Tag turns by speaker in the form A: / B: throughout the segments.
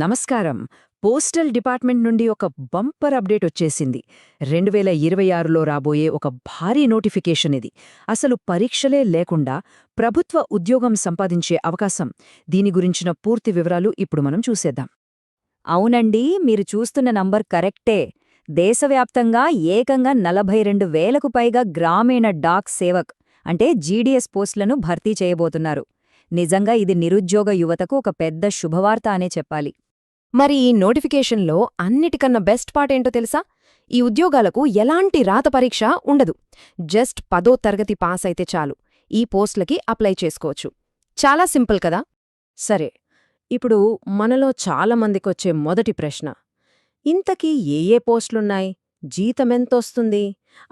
A: నమస్కారం. Postal department నుండి ఒక బంపర్ అప్డేట్ వచ్చేసింది. 2026లో రాబోయే ఒక భారీ నోటిఫికేషన్ ఇది. అసలు పరీక్షలే లేకుండా ప్రభుత్వ ఉద్యోగం సంపాదించే అవకాశం. దీని గురించిన పూర్తి వివరాలు ఇప్పుడు మనం చూసేద్దాం.
B: అవునండి, మీరు చూస్తున్న నంబర్ కరెక్టే. దేశవ్యాప్తంగా ఏకంగా 42,000కు పైగా గ్రామీణ డాక్ సేవక్ అంటే జీడీఎస్ పోస్టులను భర్తీ చేయబోతున్నారు. నిజంగా ఇది నిరుద్యోగ యువతకు ఒక పెద్ద శుభవార్త అనే చెప్పాలి.
C: మరి ఈ నోటిఫికేషన్లో అన్నిటికన్నా బెస్ట్ పార్ట్ ఏంటో తెలుసా? ఈ ఉద్యోగాలకు ఎలాంటి రాత పరీక్ష ఉండదు. జస్ట్ 10వ తరగతి పాస్ అయితే చాలు, ఈ పోస్టులకి అప్లై చేసుకోవచ్చు. చాలా సింపుల్ కదా.
D: సరే, ఇప్పుడు మనలో చాలామందికొచ్చే మొదటి ప్రశ్న, ఇంతకీ ఏ పోస్టులున్నాయి, జీతమెంతొస్తుంది?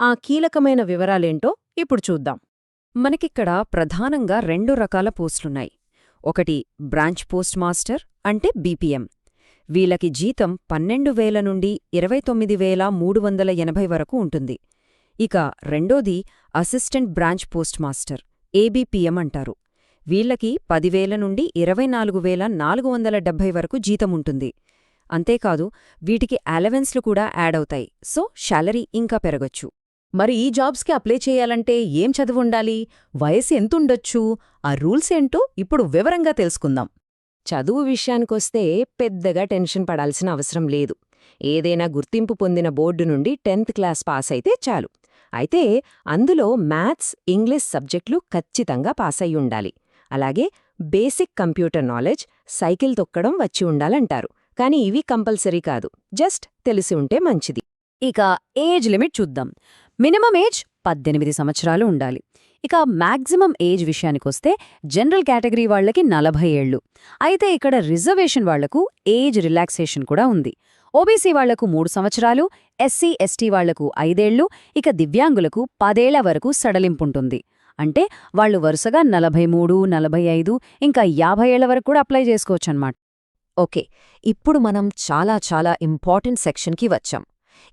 D: ఆ కీలకమైన వివరాలేంటో ఇప్పుడు చూద్దాం.
C: మనకిక్కడ ప్రధానంగా 2 రకాల పోస్టులున్నాయి. ఒకటి బ్రాంచ్ పోస్ట్ మాస్టర్ అంటే బీపీఎం. వీళ్ళకి జీతం 12,000 నుండి 29,380 వరకు ఉంటుంది. ఇక రెండోది assistant branch post master ABPM అంటారు. వీళ్ళకి 10,000 నుండి 24,470 వరకు జీతముంటుంది. అంతేకాదు, వీటికి అలవెన్స్లు కూడా యాడ్ అవుతాయి. సో శాలరీ ఇంకా పెరగొచ్చు.
D: మరి ఈ జాబ్స్కి అప్లై చేయాలంటే ఏం చదువుండాలి, వయసు ఎంతుండొచ్చు, ఆ రూల్స్ ఏంటో ఇప్పుడు వివరంగా తెలుసుకుందాం. చదువు విషయానికొస్తే పెద్దగా టెన్షన్ పడాల్సిన అవసరం లేదు. ఏదైనా గుర్తింపు పొందిన బోర్డు నుండి 10th క్లాస్ పాస్ అయితే చాలు. అయితే అందులో మ్యాథ్స్, ఇంగ్లీష్ సబ్జెక్టులు ఖచ్చితంగా పాస్ అయి ఉండాలి. అలాగే బేసిక్ కంప్యూటర్ నాలెడ్జ్, సైకిల్ తొక్కడం వచ్చి ఉండాలంటారు. కానీ ఇవి కంపల్సరీ కాదు, జస్ట్ తెలిసి ఉంటే మంచిది.
B: ఇక ఏజ్ లిమిట్ చూద్దాం. మినిమం ఏజ్ 18 సంవత్సరాలు ఉండాలి. ఇక మ్యాక్సిమం ఏజ్ విషయానికొస్తే జనరల్ కేటగిరీ వాళ్లకి 40 ఏళ్లు. అయితే ఇక్కడ రిజర్వేషన్ వాళ్లకు ఏజ్ రిలాక్సేషన్ కూడా ఉంది. ఓబీసీ వాళ్లకు 3 సంవత్సరాలు, ఎస్సీ ఎస్టీ వాళ్లకు 5 ఏళ్లు, ఇక దివ్యాంగులకు 10 ఏళ్ల వరకు సడలింపుంటుంది. అంటే వాళ్లు వరుసగా 43, 45 ఇంకా 50 ఏళ్ల వరకు కూడా అప్లై చేసుకోవచ్చన్నమాట.
C: ఓకే, ఇప్పుడు మనం చాలా ఇంపార్టెంట్ సెక్షన్కి వచ్చాం.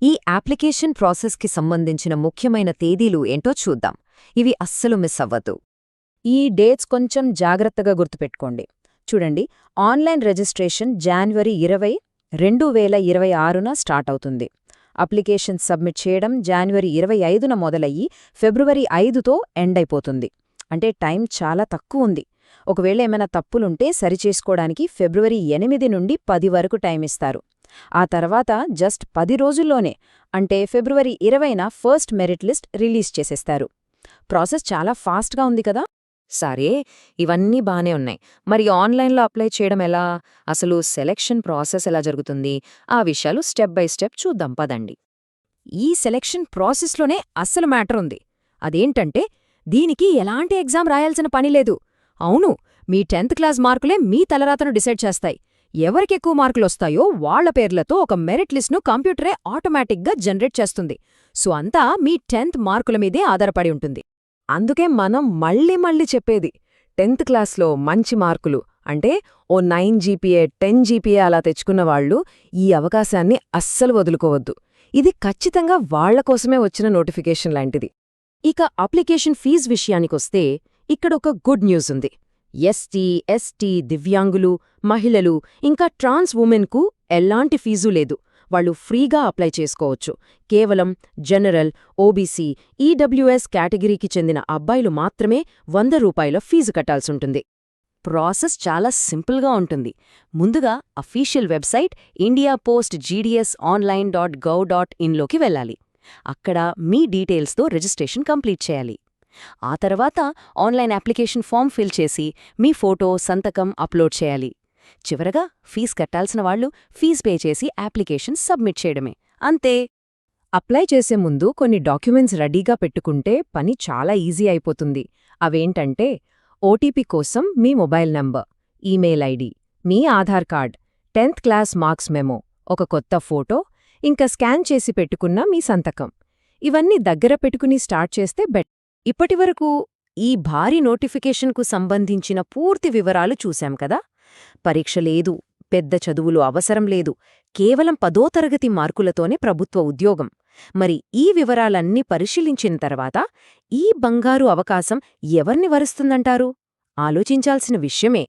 C: ఈ అప్లికేషన్ ప్రాసెస్కి సంబంధించిన ముఖ్యమైన తేదీలు ఏంటో చూద్దాం. ఇవి అస్సలు మిస్ అవ్వద్దు.
D: ఈ డేట్స్ కొంచెం జాగ్రత్తగా గుర్తుపెట్టుకోండి. చూడండి, ఆన్లైన్ రిజిస్ట్రేషన్ January 20, 2026న స్టార్ట్ అవుతుంది. అప్లికేషన్ సబ్మిట్ చేయడం January 25న మొదలయ్యి February 5తో ఎండ్ అయిపోతుంది. అంటే టైం చాలా తక్కువ ఉంది. ఒకవేళ ఏమైనా తప్పులుంటే సరిచేసుకోవడానికి February 8 నుండి 10 వరకు టైం ఇస్తారు. ఆ తర్వాత జస్ట్ 10 రోజుల్లోనే, అంటే February 20న ఫస్ట్ మెరిట్ లిస్ట్ రిలీజ్ చేసేస్తారు. ప్రాసెస్ చాలా ఫాస్ట్గా ఉంది కదా.
C: సరే, ఇవన్నీ బానే ఉన్నాయి. మరి ఆన్లైన్లో అప్లై చేయడం ఎలా? అసలు సెలెక్షన్ ప్రాసెస్ ఎలా జరుగుతుంది? ఆ విషయాలు స్టెప్ బై స్టెప్ చూద్దాం పదండి.
B: ఈ సెలెక్షన్ ప్రాసెస్లోనే అస్సలు మ్యాటర్ ఉంది. అదేంటంటే, దీనికి ఎలాంటి ఎగ్జామ్ రాయాల్సిన పనిలేదు. అవును, మీ 10th క్లాస్ మార్కులే మీ తలరాతను డిసైడ్ చేస్తాయి. ఎవరికెక్కువ మార్కులొస్తాయో వాళ్ల పేర్లతో ఒక మెరిట్ లిస్ట్ను కంప్యూటరే ఆటోమేటిక్గా జనరేట్ చేస్తుంది. సో అంతా మీ 10th మార్కుల మీదే ఆధారపడి ఉంటుంది.
D: అందుకే మనం మళ్ళీ చెప్పేది, 10th క్లాస్లో మంచి మార్కులు అంటే ఓ 9 జీపీఏ, 10 జీపీఏ అలా తెచ్చుకున్న వాళ్ళు ఈ అవకాశాన్ని అస్సలు వదులుకోవద్దు. ఇది ఖచ్చితంగా వాళ్ల కోసమే వచ్చిన నోటిఫికేషన్ లాంటిది. ఇక అప్లికేషన్ ఫీజు విషయానికొస్తే ఇక్కడొక గుడ్ న్యూస్ ఉంది. ఎస్టీ, ఎస్టీ, దివ్యాంగులు, మహిళలు ఇంకా ట్రాన్స్ ఉమెన్కు ఎలాంటి ఫీజు లేదు. వాళ్ళు ఫ్రీగా అప్లై చేసుకోవచ్చు. కేవలం జనరల్, ఓబీసీ, ఈడబ్ల్యూఎస్ కేటగిరీకి చెందిన అబ్బాయిలు మాత్రమే ₹100 ఫీజు కట్టాల్సుంటుంది.
B: ప్రాసెస్ చాలా సింపుల్గా ఉంటుంది. ముందుగా అఫీషియల్ వెబ్సైట్ indiaposttgsonline.gov.inలోకి వెళ్ళాలి. అక్కడ మీ డీటెయిల్స్తో రిజిస్ట్రేషన్ కంప్లీట్ చేయాలి. ఆ తర్వాత ఆన్లైన్ అప్లికేషన్ ఫామ్ ఫిల్ చేసి మీ ఫోటో, సంతకం అప్లోడ్ చేయాలి. చివరగా ఫీజు కట్టాల్సిన వాళ్లు ఫీజు పే చేసి అప్లికేషన్ సబ్మిట్ చేయడమే. అంతే.
D: అప్లై చేసే ముందు కొన్ని డాక్యుమెంట్స్ రెడీగా పెట్టుకుంటే పని చాలా ఈజీ అయిపోతుంది. అవేంటంటే ఓటీపీ కోసం మీ మొబైల్ నంబర్, ఈమెయిల్ ఐడి, మీ Aadhaar card, 10th class marks memo, ఒక కొత్త ఫోటో, ఇంకా స్కాన్ చేసి పెట్టుకున్న మీ సంతకం. ఇవన్నీ దగ్గర పెట్టుకుని స్టార్ట్ చేస్తే బెటర్.
C: ఇప్పటివరకు ఈ భారీ నోటిఫికేషన్కు సంబంధించిన పూర్తి వివరాలు చూశాం కదా. పరీక్ష లేదు, పెద్ద చదువులు అవసరం లేదు, కేవలం 10వ తరగతి మార్కులతోనే ప్రభుత్వ ఉద్యోగం. మరి ఈ వివరాలన్నీ పరిశీలించిన తర్వాత ఈ బంగారు అవకాశం ఎవర్ని వరుస్తుందంటారు? ఆలోచించాల్సిన విషయమే.